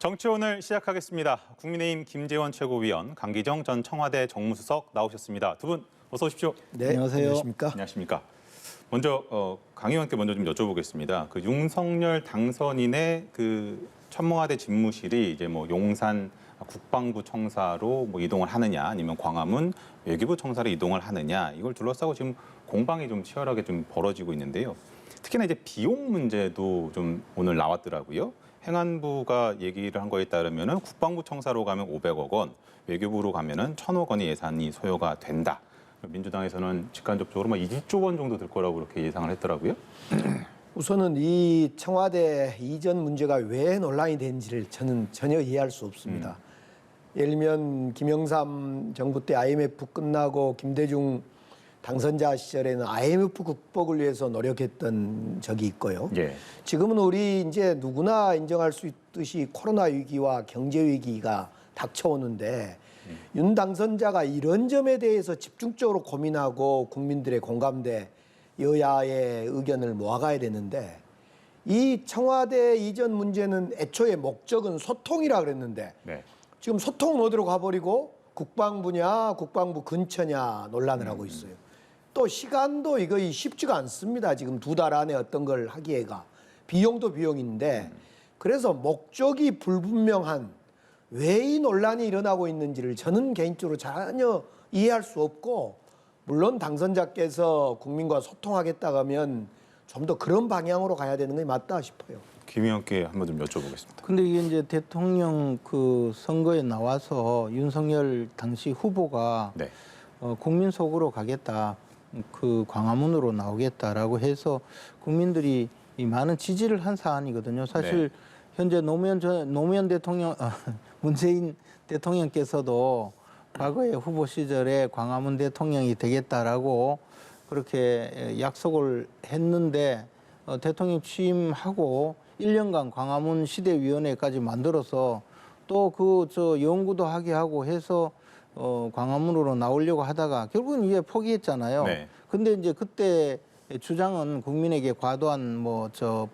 정치원을 시작하겠습니다. 국민의힘 김재원 최고위원, 강기정 전 청와대 정무수석 나오셨습니다. 두 분 어서 오십시오. 네, 안녕하세요. 안녕하십니까. 먼저 강 의원께 먼저 좀 여쭤보겠습니다. 그 윤석열 당선인의 그 청와대 집무실이 이제 뭐 용산 국방부 청사로 뭐 이동을 하느냐, 아니면 광화문 외교부 청사로 이동을 하느냐, 이걸 둘러싸고 지금 공방이 좀 치열하게 좀 벌어지고 있는데요. 특히나 이제 비용 문제도 좀 오늘 나왔더라고요. 행안부가 얘기를 한 거에 따르면은 국방부 청사로 가면 500억 원, 외교부로 가면은 1,000억 원의 예산이 소요가 된다. 민주당에서는 직간접적으로 2조 원 정도 들 거라고 그렇게 예상을 했더라고요. 우선은 이 청와대 이전 문제가 왜 논란이 된지를 저는 전혀 이해할 수 없습니다. 예를 들면 김영삼 정부 때 IMF 끝나고 김대중 당선자 시절에는 IMF 극복을 위해서 노력했던 적이 있고요. 예. 지금은 우리 이제 누구나 인정할 수 있듯이 코로나 위기와 경제 위기가 닥쳐오는데 윤 당선자가 이런 점에 대해서 집중적으로 고민하고 국민들의 공감대, 여야의 의견을 모아가야 되는데, 이 청와대 이전 문제는 애초에 목적은 소통이라 그랬는데 네. 지금 소통은 어디로 가버리고 국방부냐 국방부 근처냐 논란을 하고 있어요. 또 시간도 이거 쉽지가 않습니다. 지금 2달 안에 어떤 걸 하기에가. 비용도 비용인데, 그래서 목적이 불분명한 왜 이 논란이 일어나고 있는지를 저는 개인적으로 전혀 이해할 수 없고, 물론 당선자께서 국민과 소통하겠다고 하면 좀 더 그런 방향으로 가야 되는 게 맞다 싶어요. 김 의원께 한번 좀 여쭤보겠습니다. 근데 이게 이제 대통령 그 선거에 나와서 윤석열 당시 후보가 네. 국민 속으로 가겠다, 그 광화문으로 나오겠다라고 해서 국민들이 이 많은 지지를 한 사안이거든요. 사실 네. 현재 노무현 대통령, 문재인 대통령께서도 과거에 후보 시절에 광화문 대통령이 되겠다라고 그렇게 약속을 했는데, 대통령 취임하고 1년간 광화문 시대위원회까지 만들어서 또 그 연구도 하게 하고 해서 광화문으로 나오려고 하다가 결국은 이게 포기했잖아요. 네. 근데 이제 그때 주장은 국민에게 과도한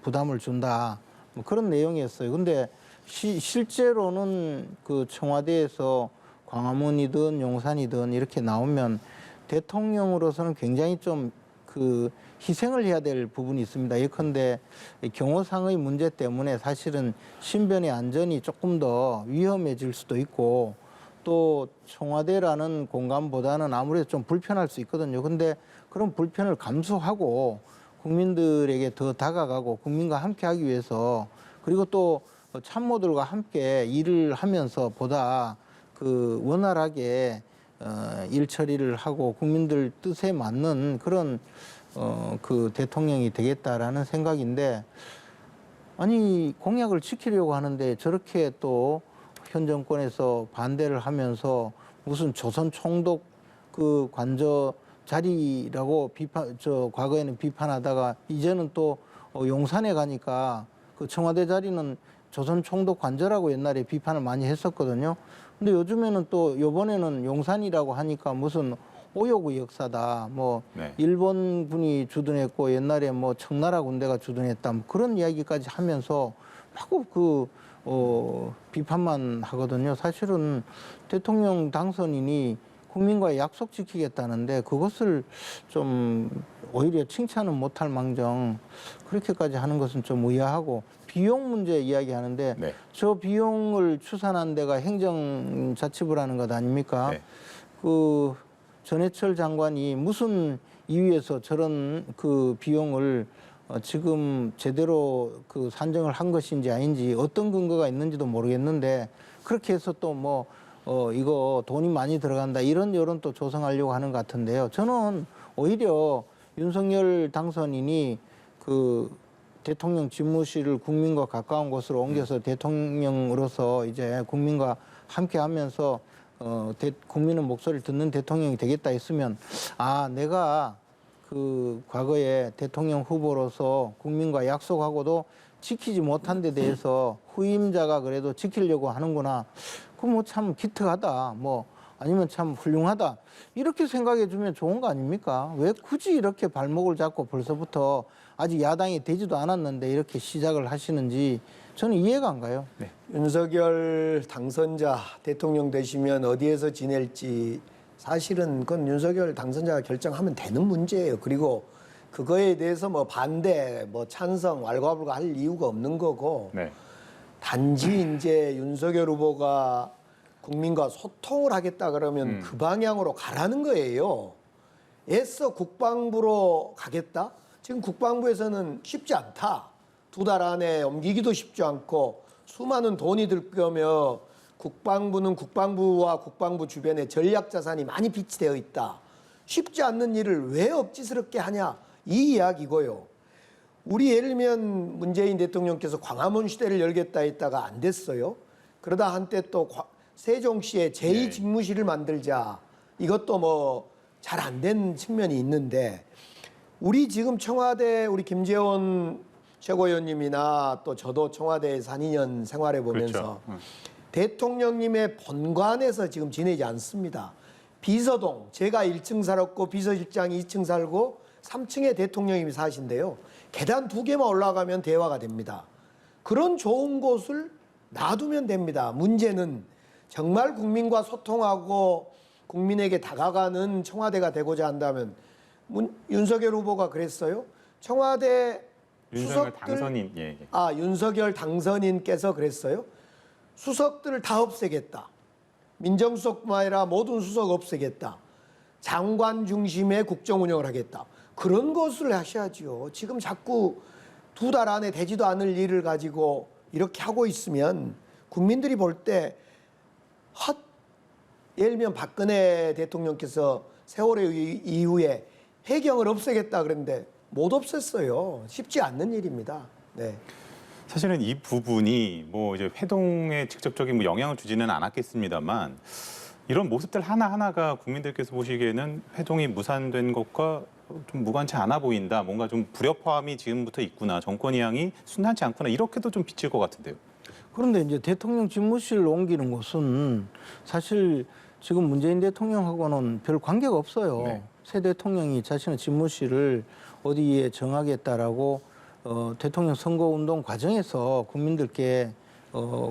부담을 준다, 뭐 그런 내용이었어요. 근데 실제로는 그 청와대에서 광화문이든 용산이든 이렇게 나오면 대통령으로서는 굉장히 좀 그 희생을 해야 될 부분이 있습니다. 예컨대 경호상의 문제 때문에 사실은 신변의 안전이 조금 더 위험해질 수도 있고, 또 청와대라는 공간보다는 아무래도 좀 불편할 수 있거든요. 근데 그런 불편을 감수하고 국민들에게 더 다가가고 국민과 함께 하기 위해서, 그리고 또 참모들과 함께 일을 하면서 보다 그 원활하게 일 처리를 하고 국민들 뜻에 맞는 그런 그 대통령이 되겠다라는 생각인데, 아니 공약을 지키려고 하는데 저렇게 또 현 정권에서 반대를 하면서 무슨 조선 총독 그 관저 자리라고 과거에는 비판하다가 이제는 또 용산에 가니까 그 청와대 자리는 조선 총독 관저라고 옛날에 비판을 많이 했었거든요. 근데 요즘에는 또 요번에는 용산이라고 하니까 무슨 오요구 역사다, 뭐 네. 일본 분이 주둔했고 옛날에 뭐 청나라 군대가 주둔했다, 뭐 그런 이야기까지 하면서 자꾸 비판만 하거든요. 사실은 대통령 당선인이 국민과의 약속 지키겠다는데 그것을 좀 오히려 칭찬은 못할 망정 그렇게까지 하는 것은 좀 의아하고, 비용 문제 이야기하는데 네. 저 비용을 추산한 데가 행정자치부라는 것 아닙니까? 네. 그 전해철 장관이 무슨 이유에서 저런 그 비용을 지금 제대로 그 산정을 한 것인지 아닌지 어떤 근거가 있는지도 모르겠는데, 그렇게 해서 또 뭐 이거 돈이 많이 들어간다 이런 여론 또 조성하려고 하는 것 같은데요. 저는 오히려 윤석열 당선인이 그 대통령 집무실을 국민과 가까운 곳으로 옮겨서 대통령으로서 이제 국민과 함께 하면서 국민의 목소리를 듣는 대통령이 되겠다 했으면, 아, 내가 그 과거에 대통령 후보로서 국민과 약속하고도 지키지 못한 데 대해서 후임자가 그래도 지키려고 하는구나. 그럼 뭐 참 기특하다. 뭐 아니면 참 훌륭하다. 이렇게 생각해 주면 좋은 거 아닙니까? 왜 굳이 이렇게 발목을 잡고 벌써부터 아직 야당이 되지도 않았는데 이렇게 시작을 하시는지 저는 이해가 안 가요. 네. 윤석열 당선자 대통령 되시면 어디에서 지낼지 사실은 그건 윤석열 당선자가 결정하면 되는 문제예요. 그리고 그거에 대해서 뭐 반대, 뭐 찬성, 왈가불가 할 이유가 없는 거고 네. 단지 이제 윤석열 후보가 국민과 소통을 하겠다 그러면 그 방향으로 가라는 거예요. 애써 국방부로 가겠다? 지금 국방부에서는 쉽지 않다. 2달 안에 옮기기도 쉽지 않고 수많은 돈이 들 거며 국방부는 국방부와 국방부 주변에 전략 자산이 많이 비치되어 있다. 쉽지 않는 일을 왜 억지스럽게 하냐? 이 이야기고요. 우리 예를 들면 문재인 대통령께서 광화문 시대를 열겠다 했다가 안 됐어요. 그러다 한때 또 세종시에 네. 제2집무실을 만들자. 이것도 뭐 잘 안 된 측면이 있는데 우리 지금 청와대 우리 김재원 최고위원님이나 또 저도 청와대에서 한 2년 생활해 보면서 그렇죠. 대통령님의 본관에서 지금 지내지 않습니다. 비서동, 제가 1층 살았고 비서실장이 2층 살고 3층에 대통령님이 사신데요. 계단 2개만 올라가면 대화가 됩니다. 그런 좋은 곳을 놔두면 됩니다. 문제는 정말 국민과 소통하고 국민에게 다가가는 청와대가 되고자 한다면 윤석열 후보가 그랬어요. 청와대 윤석열 수석들, 당선인 예. 윤석열 당선인께서 그랬어요. 수석들을 다 없애겠다. 민정수석뿐만 아니라 모든 수석 없애겠다. 장관 중심의 국정 운영을 하겠다. 그런 것을 하셔야지요. 지금 자꾸 2달 안에 되지도 않을 일을 가지고 이렇게 하고 있으면 국민들이 볼 때 예를 들면 박근혜 대통령께서 세월호 이후에 해경을 없애겠다 그랬는데 못 없앴어요. 쉽지 않는 일입니다. 네. 사실은 이 부분이 뭐 이제 회동에 직접적인 뭐 영향을 주지는 않았겠습니다만 이런 모습들 하나하나가 국민들께서 보시기에는 회동이 무산된 것과 좀 무관치 않아 보인다. 뭔가 좀 불협화음이 지금부터 있구나. 정권 이양이 순탄치 않구나. 이렇게도 좀 비칠 것 같은데요. 그런데 이제 대통령 집무실 옮기는 것은 사실 지금 문재인 대통령하고는 별 관계가 없어요. 네. 새 대통령이 자신의 집무실을 어디에 정하겠다라고 대통령 선거운동 과정에서 국민들께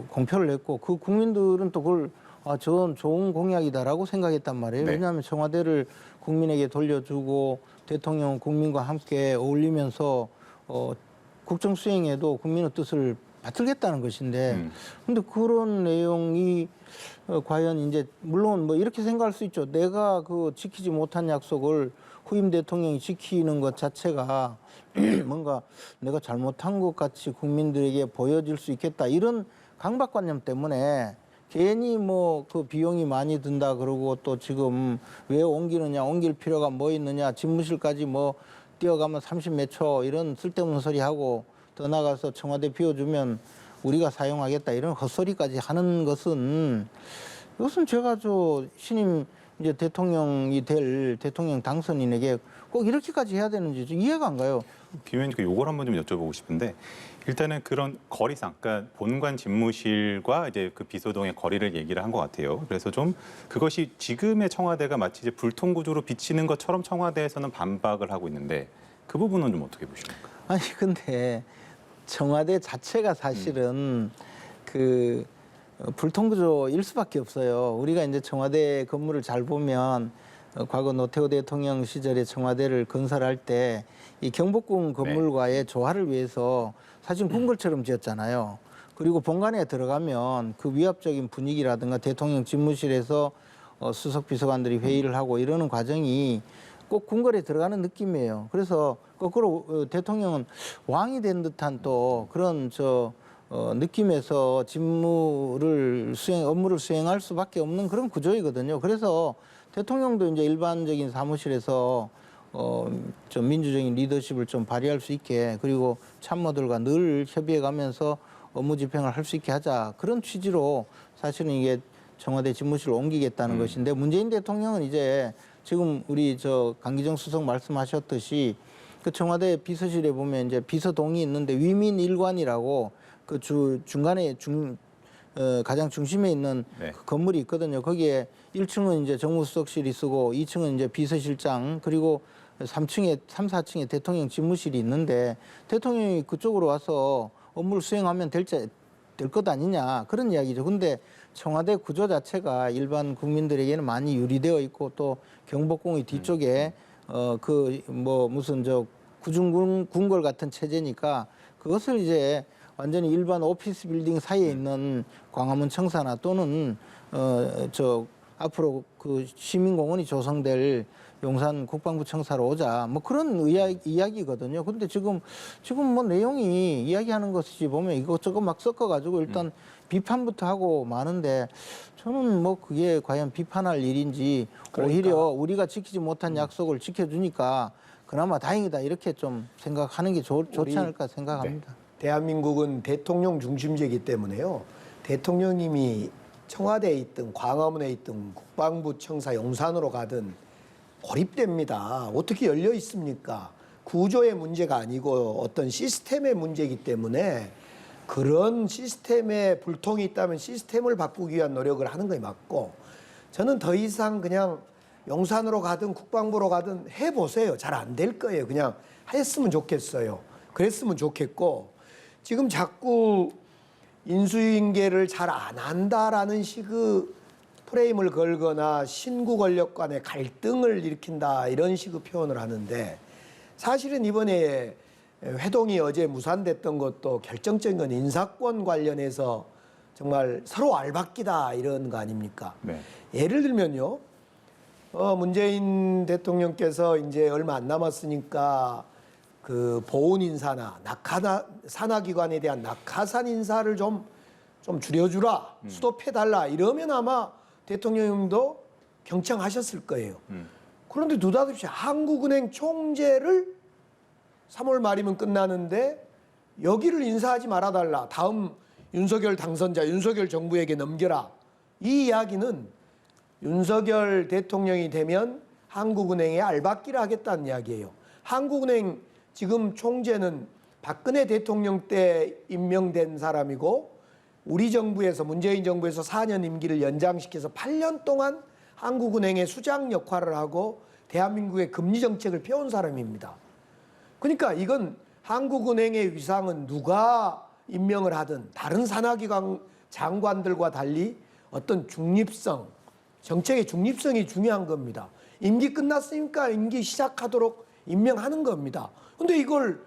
공표를 했고 그 국민들은 또 그걸 저건 좋은 공약이다라고 생각했단 말이에요. 네. 왜냐하면 청와대를 국민에게 돌려주고 대통령은 국민과 함께 어울리면서 국정 수행에도 국민의 뜻을 받들겠다는 것인데 근데 그런 내용이 과연 이제 물론 뭐 이렇게 생각할 수 있죠. 내가 그 지키지 못한 약속을 후임 대통령이 지키는 것 자체가 뭔가 내가 잘못한 것 같이 국민들에게 보여질 수 있겠다. 이런 강박관념 때문에 괜히 뭐 그 비용이 많이 든다 그러고 또 지금 왜 옮기느냐, 옮길 필요가 뭐 있느냐, 집무실까지 뭐 뛰어가면 30몇 초 이런 쓸데없는 소리 하고 더 나가서 청와대 비워주면 우리가 사용하겠다 이런 헛소리까지 하는 것은 이것은 제가 신임 이제 대통령이 될 대통령 당선인에게 꼭 이렇게까지 해야 되는지 좀 이해가 안 가요. 김 의원님께 요걸 한번 좀 여쭤보고 싶은데 일단은 그런 거리상, 그러니까 본관 집무실과 이제 그 비서동의 거리를 얘기를 한 것 같아요. 그래서 좀 그것이 지금의 청와대가 마치 이제 불통 구조로 비치는 것처럼 청와대에서는 반박을 하고 있는데 그 부분은 좀 어떻게 보십니까? 아니 근데 청와대 자체가 사실은 그 불통구조일 수밖에 없어요. 우리가 이제 청와대 건물을 잘 보면 과거 노태우 대통령 시절에 청와대를 건설할 때 이 경복궁 건물과의 조화를 위해서 사실 궁궐처럼 지었잖아요. 그리고 본관에 들어가면 그 위압적인 분위기라든가 대통령 집무실에서 수석 비서관들이 회의를 하고 이러는 과정이 꼭 궁궐에 들어가는 느낌이에요. 그래서 거꾸로 대통령은 왕이 된 듯한 또 그런 느낌에서 업무를 수행할 수밖에 없는 그런 구조이거든요. 그래서 대통령도 이제 일반적인 사무실에서 좀 민주적인 리더십을 좀 발휘할 수 있게 그리고 참모들과 늘 협의해가면서 업무 집행을 할 수 있게 하자 그런 취지로 사실은 이게 청와대 집무실을 옮기겠다는 것인데 문재인 대통령은 이제 지금 우리 강기정 수석 말씀하셨듯이 그 청와대 비서실에 보면 이제 비서동이 있는데 위민일관이라고 그 중간에 가장 중심에 있는 네. 그 건물이 있거든요. 거기에 1층은 이제 정무수석실이 쓰고 2층은 이제 비서실장 그리고 3, 4층에 대통령 집무실이 있는데 대통령이 그쪽으로 와서 업무를 수행하면 될 것 아니냐 그런 이야기죠. 근데 청와대 구조 자체가 일반 국민들에게는 많이 유리되어 있고 또 경복궁의 뒤쪽에 그 뭐 무슨 저 구중궁궐 같은 체제니까 그것을 이제 완전히 일반 오피스 빌딩 사이에 있는 광화문 청사나 또는 저 앞으로 그 시민공원이 조성될 용산 국방부 청사로 오자 뭐 그런 이야기거든요. 근데 지금 뭐 내용이 이야기하는 것이 보면 이것저것 막 섞어가지고 일단 비판부터 하고 마는데 저는 뭐 그게 과연 비판할 일인지 오히려 우리가 지키지 못한 약속을 지켜주니까 그나마 다행이다 이렇게 좀 생각하는 게 좋지 않을까 생각합니다. 대한민국은 대통령 중심제이기 때문에요. 대통령님이 청와대에 있든 광화문에 있든 국방부 청사 용산으로 가든 고립됩니다. 어떻게 열려 있습니까? 구조의 문제가 아니고 어떤 시스템의 문제이기 때문에 그런 시스템에 불통이 있다면 시스템을 바꾸기 위한 노력을 하는 것이 맞고 저는 더 이상 그냥 용산으로 가든 국방부로 가든 해보세요. 잘 안 될 거예요. 그냥 했으면 좋겠어요. 그랬으면 좋겠고 지금 자꾸 인수인계를 잘 안 한다라는 식의 프레임을 걸거나 신구 권력 간의 갈등을 일으킨다 이런 식의 표현을 하는데 사실은 이번에 회동이 어제 무산됐던 것도 결정적인 건 인사권 관련해서 정말 서로 알박기다 이런 거 아닙니까? 네. 예를 들면요. 문재인 대통령께서 이제 얼마 안 남았으니까 그 보훈 인사나 산하기관에 대한 낙하산 인사를 좀 줄여주라, 스톱해달라 이러면 아마 대통령님도 경청하셨을 거예요. 그런데 느닷없이 한국은행 총재를 3월 말이면 끝나는데 여기를 인사하지 말아달라. 다음 윤석열 당선자, 윤석열 정부에게 넘겨라. 이 이야기는 윤석열 대통령이 되면 한국은행에 알박기를 하겠다는 이야기예요. 한국은행 지금 총재는 박근혜 대통령 때 임명된 사람이고 우리 정부에서 문재인 정부에서 4년 임기를 연장시켜서 8년 동안 한국은행의 수장 역할을 하고 대한민국의 금리 정책을 펴온 사람입니다. 그러니까 이건 한국은행의 위상은 누가 임명을 하든 다른 산하기관 장관들과 달리 어떤 중립성, 정책의 중립성이 중요한 겁니다. 임기 끝났으니까 임기 시작하도록 임명하는 겁니다. 근데 이걸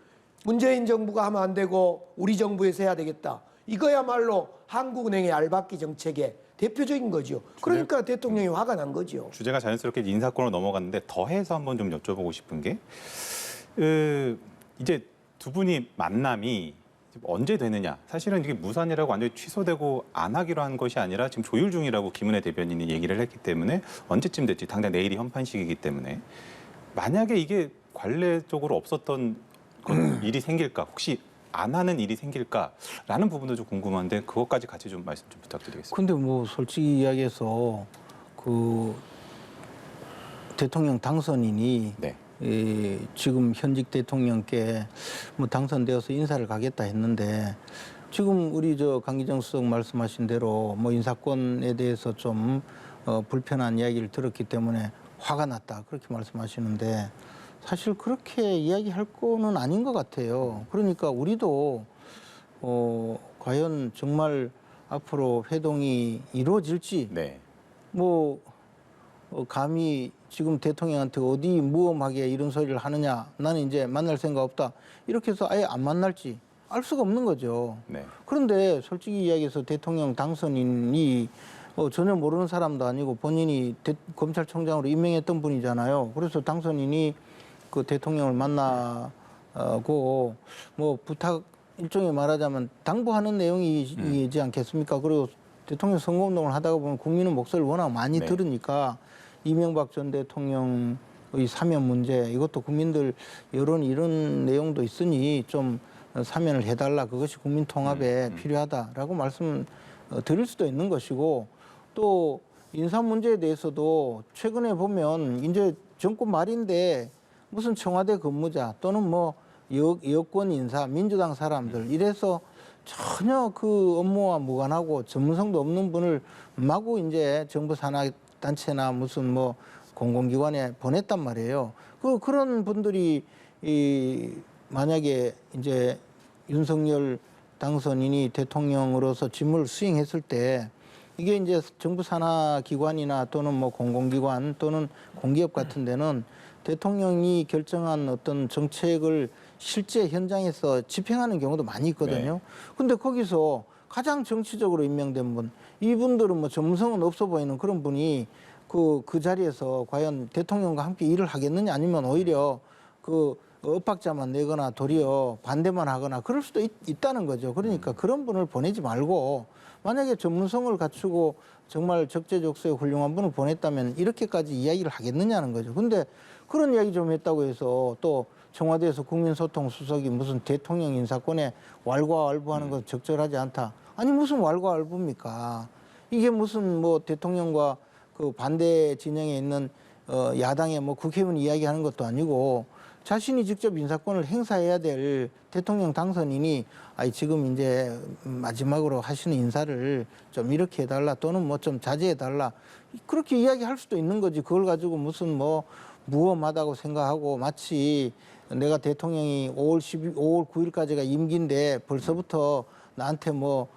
문재인 정부가 하면 안 되고 우리 정부에서 해야 되겠다. 이거야말로 한국은행의 알박기 정책의 대표적인 거죠. 그러니까 대통령이 화가 난 거죠. 주제가 자연스럽게 인사권으로 넘어갔는데 더해서 한번 좀 여쭤보고 싶은 게 이제 두 분이 만남이 언제 되느냐. 사실은 이게 무산이라고 완전히 취소되고 안 하기로 한 것이 아니라 지금 조율 중이라고 김은혜 대변인이 얘기를 했기 때문에 언제쯤 됐지. 당장 내일이 헌판식이기 때문에 만약에 이게 관례적으로 없었던 일이 생길까. 혹시 안 하는 일이 생길까라는 부분도 좀 궁금한데 그것까지 같이 좀 말씀 좀 부탁드리겠습니다. 근데 뭐 솔직히 이야기해서 그 대통령 당선인이 네. 지금 현직 대통령께 뭐 당선되어서 인사를 가겠다 했는데 지금 우리 저 강기정 수석 말씀하신 대로 뭐 인사권에 대해서 좀 불편한 이야기를 들었기 때문에 화가 났다 그렇게 말씀하시는데 사실 그렇게 이야기할 거는 아닌 것 같아요. 그러니까 우리도 과연 정말 앞으로 회동이 이루어질지 네. 뭐 감히 지금 대통령한테 어디 무엄하게 이런 소리를 하느냐 나는 이제 만날 생각 없다 이렇게 해서 아예 안 만날지 알 수가 없는 거죠. 네. 그런데 솔직히 이야기해서 대통령 당선인이 전혀 모르는 사람도 아니고 본인이 검찰총장으로 임명했던 분이잖아요. 그래서 당선인이 그 대통령을 만나고 뭐 부탁 일종의 말하자면 당부하는 내용이지 않겠습니까? 그리고 대통령 선거운동을 하다가 보면 국민의 목소리를 워낙 많이 네. 들으니까 이명박 전 대통령의 사면 문제 이것도 국민들 여론 이런 내용도 있으니 좀 사면을 해달라 그것이 국민 통합에 필요하다라고 말씀 드릴 수도 있는 것이고 또 인사 문제에 대해서도 최근에 보면 이제 정권 말인데 무슨 청와대 근무자 또는 뭐 여권 인사 민주당 사람들 이래서 전혀 그 업무와 무관하고 전문성도 없는 분을 마구 이제 정부 산하 단체나 무슨 뭐 공공기관에 보냈단 말이에요. 그런 분들이 만약에 이제 윤석열 당선인이 대통령으로서 직무를 수행했을 때 이게 이제 정부 산하 기관이나 또는 뭐 공공기관 또는 공기업 같은 데는 대통령이 결정한 어떤 정책을 실제 현장에서 집행하는 경우도 많이 있거든요. 근데 거기서 가장 정치적으로 임명된 분, 이분들은 뭐 전문성은 없어 보이는 그런 분이 그 자리에서 과연 대통령과 함께 일을 하겠느냐, 아니면 오히려 그 엇박자만 내거나 도리어 반대만 하거나 그럴 수도 있다는 거죠. 그러니까 그런 분을 보내지 말고, 만약에 전문성을 갖추고 정말 적재적소에 훌륭한 분을 보냈다면 이렇게까지 이야기를 하겠느냐는 거죠. 근데 그런 이야기 좀 했다고 해서 또 청와대에서 국민소통수석이 무슨 대통령 인사권에 왈가왈부하는 건 적절하지 않다. 아니 무슨 왈가왈부입니까? 이게 무슨 뭐 대통령과 그 반대 진영에 있는 야당의 뭐 국회의원 이야기하는 것도 아니고, 자신이 직접 인사권을 행사해야 될 대통령 당선인이 아니 지금 이제 마지막으로 하시는 인사를 좀 이렇게 해달라, 또는 뭐 좀 자제해달라, 그렇게 이야기할 수도 있는 거지. 그걸 가지고 무슨 뭐 무엄하다고 생각하고, 마치 내가 대통령이 5월 9일까지가 임기인데 벌써부터 나한테 뭐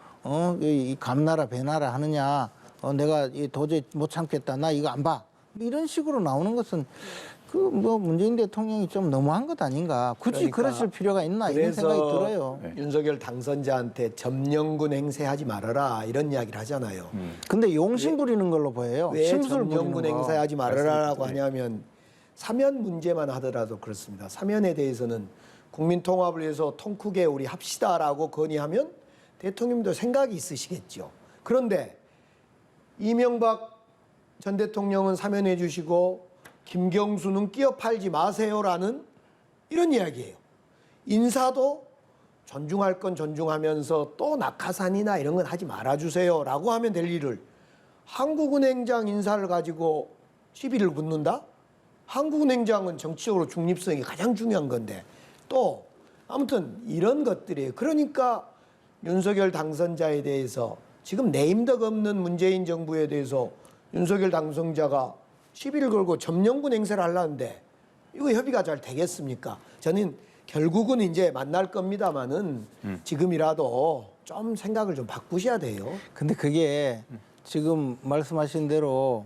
이 감나라 배나라 하느냐, 내가 도저히 못 참겠다, 나 이거 안 봐, 이런 식으로 나오는 것은 그 뭐 문재인 대통령이 좀 너무한 것 아닌가. 굳이 그러니까 그러실 필요가 있나, 이런 생각이 들어요. 윤석열 당선자한테 점령군 행세하지 말아라 이런 이야기를 하잖아요. 근데 용심 부리는 걸로 보여요. 왜 심술 점령군 부리는 거. 행사하지 말아라라고 하냐면, 사면 문제만 하더라도 그렇습니다. 사면에 대해서는 국민 통합을 위해서 통 크게 우리 합시다라고 건의하면 대통령도 생각이 있으시겠죠. 그런데 이명박 전 대통령은 사면해 주시고 김경수는 끼어 팔지 마세요라는 이런 이야기예요. 인사도 존중할 건 존중하면서 또 낙하산이나 이런 건 하지 말아주세요라고 하면 될 일을 한국은행장 인사를 가지고 시비를 붙는다? 한국은행장은 정치적으로 중립성이 가장 중요한 건데, 또 아무튼 이런 것들이에요. 그러니까 윤석열 당선자에 대해서 지금 내임덕 없는 문재인 정부에 대해서 윤석열 당선자가 시비를 걸고 점령군 행세를 하려는데 이거 협의가 잘 되겠습니까? 저는 결국은 이제 만날 겁니다마는 지금이라도 좀 생각을 좀 바꾸셔야 돼요. 근데 그게 지금 말씀하신 대로,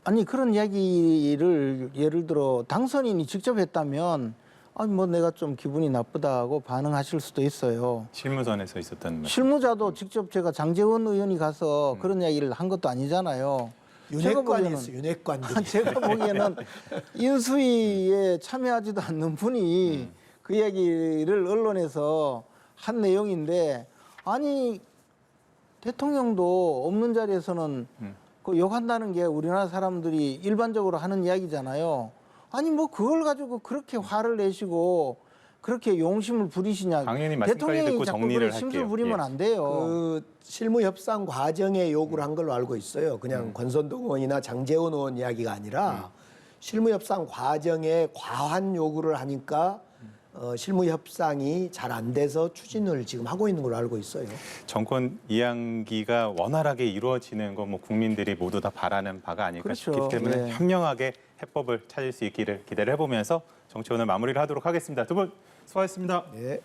아니 그런 이야기를 예를 들어 당선인이 직접 했다면 아니 뭐 내가 좀 기분이 나쁘다고 반응하실 수도 있어요. 실무선에서 있었던 말씀. 실무자도 직접 제가 장제원 의원이 가서 그런 이야기를 한 것도 아니잖아요. 윤핵관이 있어요. 윤핵관들이. 제가 보기에는 인수위에 참여하지도 않는 분이 그 얘기를 언론에서 한 내용인데, 아니 대통령도 없는 자리에서는 그 욕한다는 게 우리나라 사람들이 일반적으로 하는 이야기잖아요. 아니 뭐 그걸 가지고 그렇게 화를 내시고 그렇게 용심을 부리시냐. 강 의원님 말씀까지 대통령이 듣고 자꾸 정리를 그렇게 심술 할게요. 부리면 예. 안 돼요. 그 실무 협상 과정에 요구를 한 걸로 알고 있어요. 그냥 권선동 의원이나 장제원 의원 이야기가 아니라 실무 협상 과정에 과한 요구를 하니까 실무 협상이 잘 안 돼서 추진을 지금 하고 있는 걸로 알고 있어요. 정권 이양기가 원활하게 이루어지는 건 뭐 국민들이 모두 다 바라는 바가 아닐까 그렇죠. 싶기 때문에 네. 현명하게 해법을 찾을 수 있기를 기대를 해보면서 정치 오늘 마무리를 하도록 하겠습니다. 두 분 수고하셨습니다. 네.